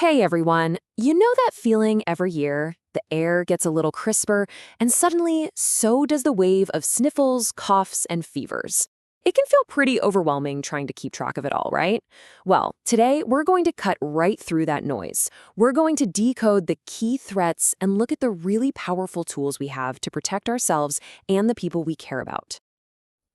Hey everyone, you know that feeling every year? The air gets a little crisper, and suddenly, so does the wave of sniffles, coughs, and fevers. It can feel pretty overwhelming trying to keep track of it all, right? Well, today we're going to cut right through that noise. We're going to decode the key threats and look at the really powerful tools we have to protect ourselves and the people we care about.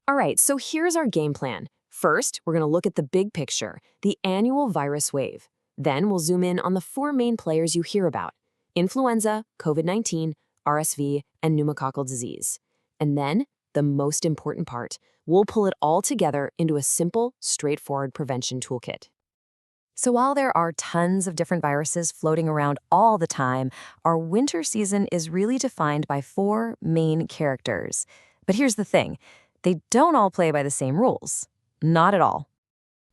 All right, so here's our game plan. First, we're going to look at the big picture, the annual virus wave. Then we'll zoom in on the four main players you hear about: influenza, COVID-19, RSV, and pneumococcal disease. And then, the most important part, we'll pull it all together into a simple, straightforward prevention toolkit. So while there are tons of different viruses floating around all the time, our winter season is really defined by four main characters. But here's the thing, they don't all play by the same rules. Not at all.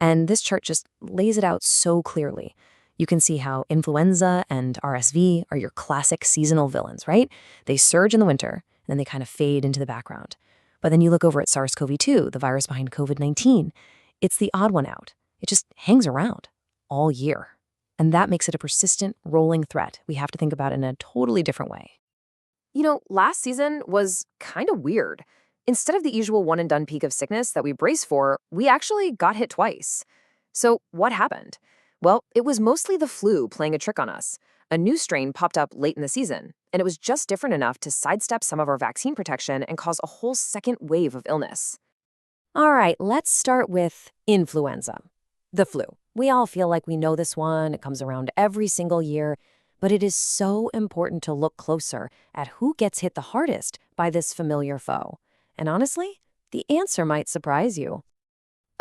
And this chart just lays it out so clearly. You can see how influenza and RSV are your classic seasonal villains, right? They surge in the winter, and then they kind of fade into the background. But then you look over at SARS-CoV-2, the virus behind COVID-19. It's the odd one out. It just hangs around all year. And that makes it a persistent, rolling threat we have to think about in a totally different way. You know, last season was kind of weird. Instead of the usual one-and-done peak of sickness that we brace for, we actually got hit twice. So what happened? Well, it was mostly the flu playing a trick on us. A new strain popped up late in the season, and it was just different enough to sidestep some of our vaccine protection and cause a whole second wave of illness. All right, let's start with influenza. The flu. We all feel like we know this one. It comes around every single year. But it is so important to look closer at who gets hit the hardest by this familiar foe. And honestly, the answer might surprise you.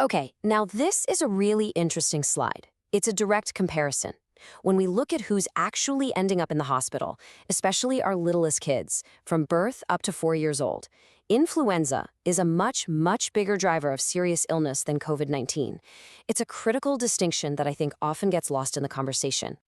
Okay, now this is a really interesting slide. It's a direct comparison. When we look at who's actually ending up in the hospital, especially our littlest kids, from birth up to 4 years old, influenza is a much bigger driver of serious illness than COVID-19. It's a critical distinction that I think often gets lost in the conversation.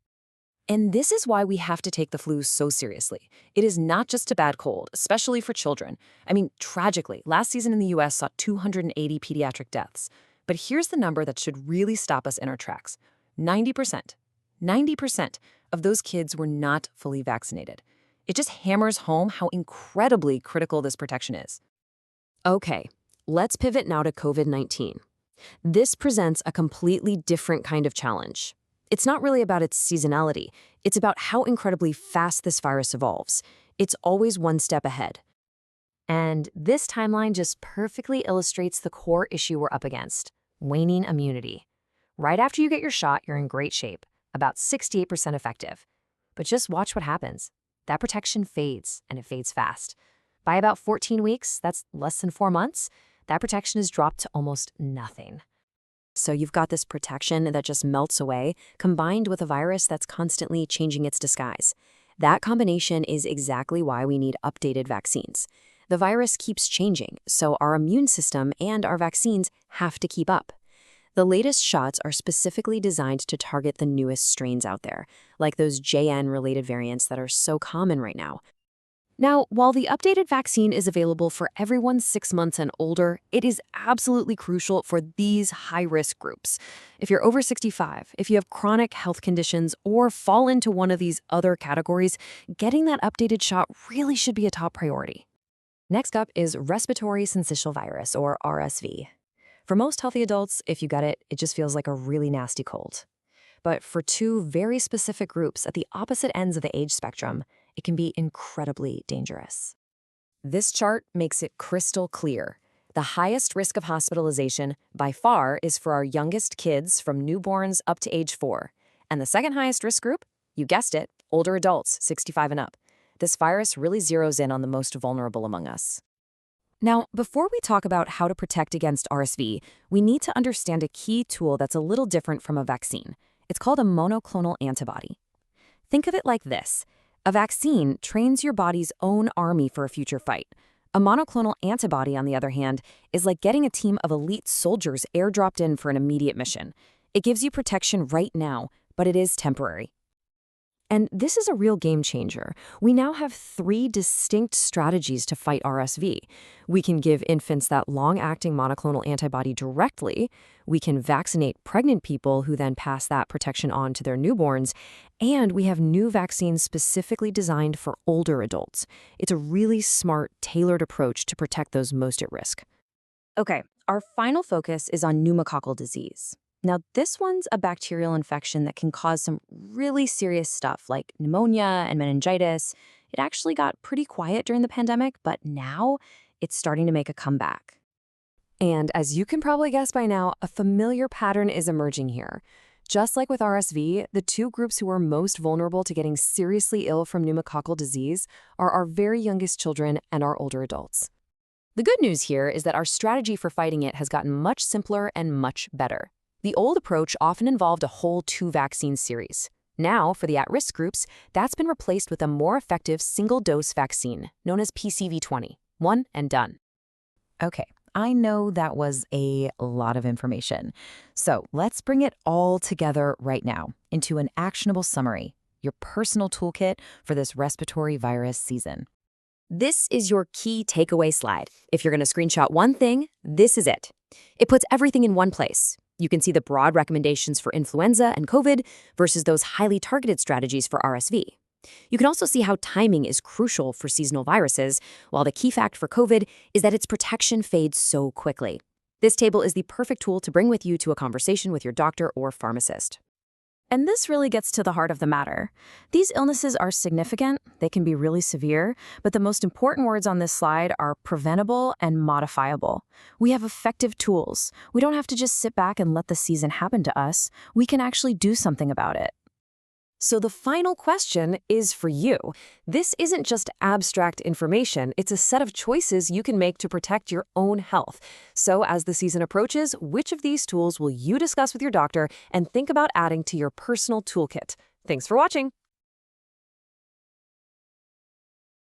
And this is why we have to take the flu so seriously. It is not just a bad cold, especially for children. I mean, tragically, last season in the US saw 280 pediatric deaths. But here's the number that should really stop us in our tracks. 90%. 90% of those kids were not fully vaccinated. It just hammers home how incredibly critical this protection is. Okay, let's pivot now to COVID-19. This presents a completely different kind of challenge. It's not really about its seasonality. It's about how incredibly fast this virus evolves. It's always one step ahead. And this timeline just perfectly illustrates the core issue we're up against: waning immunity. Right after you get your shot, you're in great shape, about 68% effective. But just watch what happens. That protection fades, and it fades fast. By about 14 weeks, that's less than 4 months, that protection is dropped to almost nothing. So you've got this protection that just melts away, combined with a virus that's constantly changing its disguise. That combination is exactly why we need updated vaccines. The virus keeps changing, so our immune system and our vaccines have to keep up. The latest shots are specifically designed to target the newest strains out there, like those JN-related variants that are so common right now. Now, while the updated vaccine is available for everyone 6 months and older, it is absolutely crucial for these high-risk groups. If you're over 65, if you have chronic health conditions, or fall into one of these other categories, getting that updated shot really should be a top priority. Next up is respiratory syncytial virus, or RSV. For most healthy adults, if you get it, it just feels like a really nasty cold. But for two very specific groups at the opposite ends of the age spectrum, it can be incredibly dangerous. This chart makes it crystal clear. The highest risk of hospitalization, by far, is for our youngest kids from newborns up to age 4. And the second highest risk group? You guessed it, older adults, 65 and up. This virus really zeroes in on the most vulnerable among us. Now, before we talk about how to protect against RSV, we need to understand a key tool that's a little different from a vaccine. It's called a monoclonal antibody. Think of it like this. A vaccine trains your body's own army for a future fight. A monoclonal antibody, on the other hand, is like getting a team of elite soldiers airdropped in for an immediate mission. It gives you protection right now, but it is temporary. And this is a real game changer. We now have 3 distinct strategies to fight RSV. We can give infants that long-acting monoclonal antibody directly. We can vaccinate pregnant people who then pass that protection on to their newborns. And we have new vaccines specifically designed for older adults. It's a really smart, tailored approach to protect those most at risk. Okay, our final focus is on pneumococcal disease. Now, this one's a bacterial infection that can cause some really serious stuff like pneumonia and meningitis. It actually got pretty quiet during the pandemic, but now it's starting to make a comeback. And as you can probably guess by now, a familiar pattern is emerging here. Just like with RSV, the 2 groups who are most vulnerable to getting seriously ill from pneumococcal disease are our very youngest children and our older adults. The good news here is that our strategy for fighting it has gotten much simpler and much better. The old approach often involved a whole 2-vaccine series. Now, for the at-risk groups, that's been replaced with a more effective single-dose vaccine, known as PCV20. One and done. Okay, I know that was a lot of information. So let's bring it all together right now into an actionable summary, your personal toolkit for this respiratory virus season. This is your key takeaway slide. If you're going to screenshot one thing, this is it. It puts everything in one place. You can see the broad recommendations for influenza and COVID versus those highly targeted strategies for RSV. You can also see how timing is crucial for seasonal viruses, while the key fact for COVID is that its protection fades so quickly. This table is the perfect tool to bring with you to a conversation with your doctor or pharmacist. And this really gets to the heart of the matter. These illnesses are significant, they can be really severe, but the most important words on this slide are preventable and modifiable. We have effective tools. We don't have to just sit back and let the season happen to us. We can actually do something about it. So the final question is for you. This isn't just abstract information, it's a set of choices you can make to protect your own health. So as the season approaches, which of these tools will you discuss with your doctor and think about adding to your personal toolkit? Thanks for watching.